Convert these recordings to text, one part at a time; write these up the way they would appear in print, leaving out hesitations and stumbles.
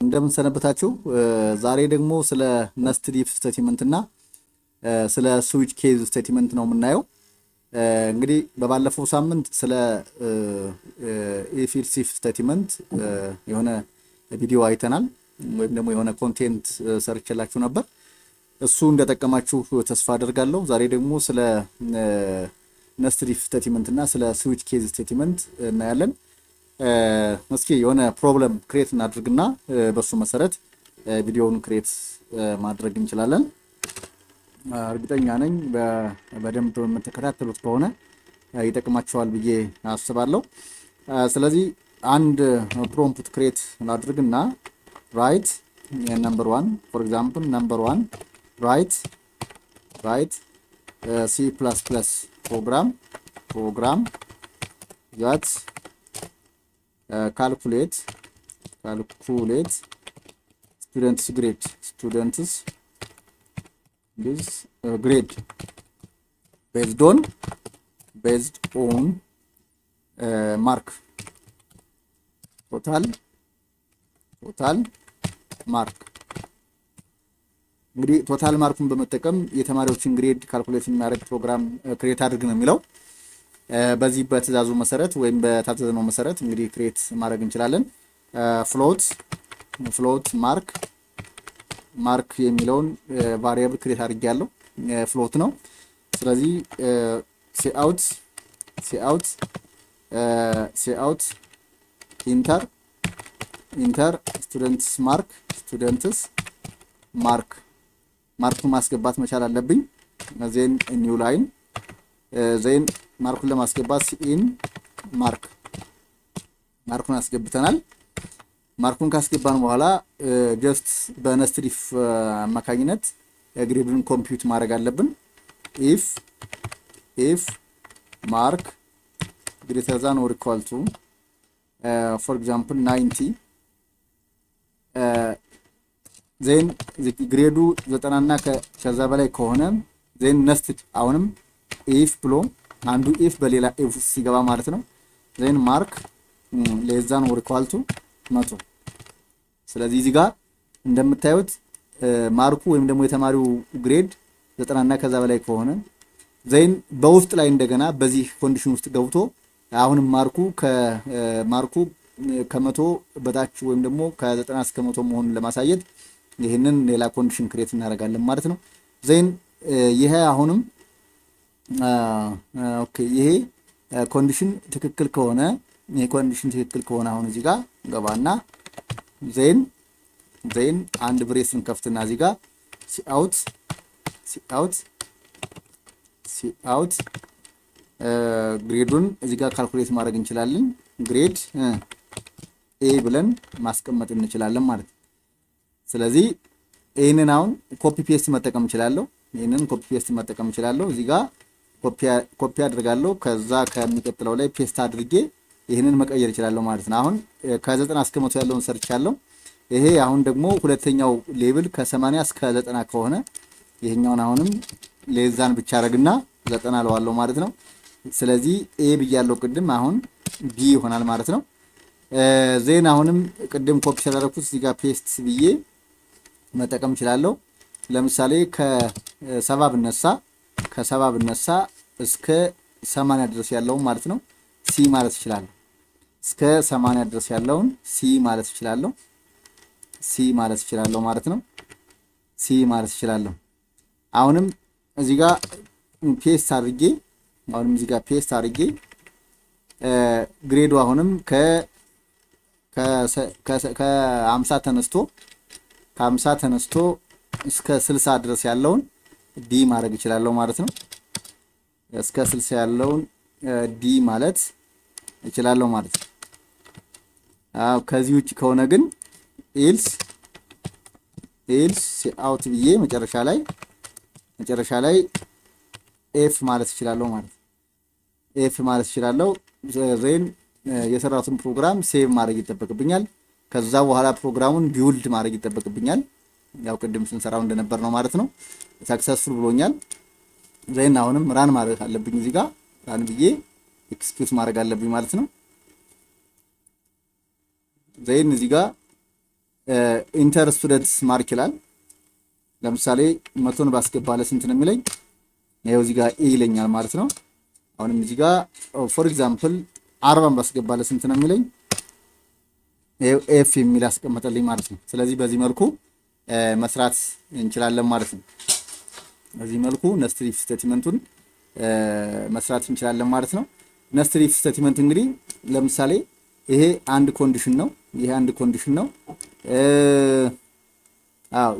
እንደምን ሰነበታችሁ ዛሬ ደግሞ ስለ nested if statement እና ስለ switch case statement ነው የምናየው እንግዲህ በባለፈው ሳምንት ስለ if else if statement የሆነ ቪዲዮ አይተናል ወይም ደግሞ የሆነ ኮንቴንት ሰርችላችሁ ነበር እሱ እንደተጠቀማችሁ ተስፋ አደርጋለሁ ዛሬ ደግሞ ስለ nested if statement እና ስለ switch case statement እናያለን እስኪ የሆነ ፕሮብለም ክሬት እናድርግና በሱ መሰረት ቪዲዮውን ክሬት ማድረግ እንችላለን እርግጠኛ ነኝ በደንብ የምትከታተሉት ከሆነ ይጠቅማችኋል ብዬ አስባለሁ ስለዚህ አንድ ፕሮምፕት ክሬት እናድርግና write number 1 for example number 1 write C++ program that calculate students grade based on mark total mark እንግዲህ ቶታል ማርኩን በመጠቀም የተማሪዎችን ግሬድ ካልኩሌት የሚያደርግ ፕሮግራም ክሬት አድርግ ነው የሚለው በዚህ በትዕዛዙ መሰረት ወይም በታዘዘው መሰረት እንግዲህ ክሬት ማድረግ እንችላለን ፍሎት ማርክ የሚለውን ቫሪያብል ክሬት አድርጌያለሁ ፍሎት ነው ስለዚህ cout enter students mark ማርኩን ማስገባት መቻል አለብኝ then new line then ማርኩን ለማስገባት in ማርኩን አስገብተናል ማርኩን ካስገባን በኋላ just በnested if አማካኝነት ግሬዱን ኮምፒውት ማድረግ አለብን if mark greater than or equal to for example 90 then ግሬዱ 90 እና ከዛ በላይ ከሆነ then nested አሁንም if ብሎ አንዱ if በሌላ if ሲገባ ማለት ነው then mark less than or equal to 100 ስለዚህ እዚህ ጋር እንደምታዩት ማርኩ ወይም ደግሞ የተማሪው ግሬድ 90 እና ከዛ በላይ ከሆነ then በውስጥ ላይ እንደገና በዚህ ኮንዲሽን ውስጥ ገብቶ አሁንም ማርኩ ከ100 በታች ወይም ደግሞ ከ90 እስከ 100 መሆኑን ለማሳየት ይሄንን ሌላ ኮንዲሽን ክሬት እናደርጋለን ማለት ነው then ይሄ አሁንም ኦኬ ይሄ ኮንዲሽን ትክክል ከሆነ አሁን እዚህ ጋር ገባና then አንድ ብሬስን ከፍትና እዚህ ጋር cout ግሬዱን እዚህ ጋር ካልኩሌት ማድረግ እንችላለን ግሬድ a ብለን ማስቀመጥ እንችላለን ማለት ነው ስለዚህ ይሄንን አሁን ኮፒ ፔስት መጠቀም እችላለሁ እዚህ ጋር ኮፒ አድርጋለሁ ከዛ ከሚቀጥለው ላይ ፔስት አድርጌ ይሄንን መቀየር እችላለሁ ማለት ነው አሁን ከ90 እስከ 100 ያለውን ሰርቻለሁ ይሄ አሁን ደግሞ ሁለተኛው ሌቭል ከ80 እስከ 90 ከሆነ ይሄኛውን አሁንም ሌዛን ብቻ አረግና 90 አለዋለሁ ማለት ነው ስለዚህ a ብያለሁ ቅድም አሁን b ይሆናል ማለት ነው ዜን አሁንም ቅድም ኮፒ ያደረኩት እዚህ ጋር ፔስት ብዬ መጠቀም እችላለሁ ለምሳሌ ከ70 ብነሳ እስከ 80 ድረስ ያለው ማለት ነው c ማለት ይችላል እስከ 80 ድረስ ያለውን c ማለት ይችላል ማለት ነው c ማለት ይችላል አሁንም እዚህ ጋር ፔስት አድርጌ ግሬዱ አሁንም ከ50 ተነስቶ እስከ 60 ድረስ ያለውን d ማድረግ ይችላል ማለት ነው እስከ 60 ያለውን d ማለት ይችላል ማለት ነው ከዚህ ውጪ ከሆነ ግን else cout ብዬ መጨረሻ ላይ f ማለት ይችላል ማለት ነው f ማለት ይችላል then የሰራሁትን ፕሮግራም ሴቭ ማድረግ ይጠበቅብኛል ከዛ በኋላ ፕሮግራሙን ቢውልድ ማድረግ ይጠበቅብኛል ያው ቅድም ስንሰራው እንደነበር ነው ማለት ነው ሰክሰስፉል ብሎኛል then አሁንም ራን ማድረግ አለብኝ እዚህ ጋር ራን ብዬ ኤክስኪዩት ማድረግ አለብኝ ማለት ነው ዘይን እዚህ ጋር ኢንተር ስቱደንትስ ማርክ ይላል። ለምሳሌ 100ን ባስገባለ ስንት ነው የሚለኝ? ይሄው እዚህ ጋር ኤ ይለኛል ማለት ነው። አሁንም እዚህ ጋር ፎር ኤግዛምፕል 40ን ባስገባለ ስንት ነው የሚለኝ? ይሄው ኤፍ የሚል አስቀመጠልኝ ማለት ነው። ስለዚህ በዚህ መልኩ መስራት እንችላለን ማለት ነው። በዚህ መልኩ ነስትድ ኢፍ ስቴትመንቱን መስራት እንችላለን ማለት ነው። ነስትድ ኢፍ ስቴትመንት እንግዲህ ለምሳሌ ይሄ አንድ ኮንዲሽን ነው። ይሄ አንድ ኮንዲሽን ነው።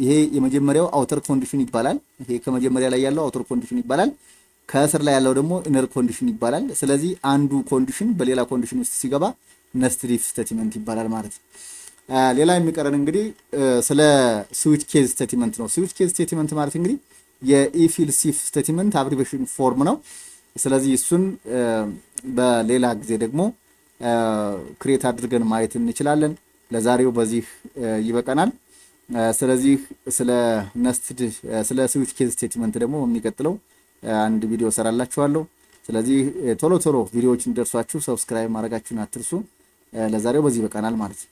ይሄ የመጀመሪያው አውተር ኮንዲሽን ይባላል። ይሄ ከመጀመሪያ ላይ ያለው አውተር ኮንዲሽን ይባላል። ከስር ላይ ያለው ደግሞ ኢነር ኮንዲሽን ይባላል። ስለዚህ አንዱ ኮንዲሽን በሌላ ኮንዲሽን ውስጥ ሲገባ ነስትድ ኢፍ ስቴትመንት ይባላል ማለት ነው። ሌላ የሚቀረን እንግዲህ ስለ ስዊች ኬዝ ስቴትመንት ነው። ስዊች ኬዝ ስቴትመንት ማለት እንግዲህ የኢፍ ኤልስ ኢፍ ስቴትመንት አብሪቬሽን ፎርም ነው። ስለዚህ እሱን በሌላ ጊዜ ደግሞ ክሬት አድርገን ማየት እንችላለን። ለዛሬው በዚህ ይበቃናል። ስለዚህ ስለ ነስትድ ስለ ስዊች ኬዝ ስቴትመንት ደግሞ የሚቀጥለው አንድ ቪዲዮ ሰራላችኋለሁ። ስለዚህ ቶሎ ቪዲዮዎች እንዲደርሷችሁ ሰብስክራይብ ማድረጋችሁን አትርሱ። ለዛሬው በዚህ ይበቃናል ማለት ነው።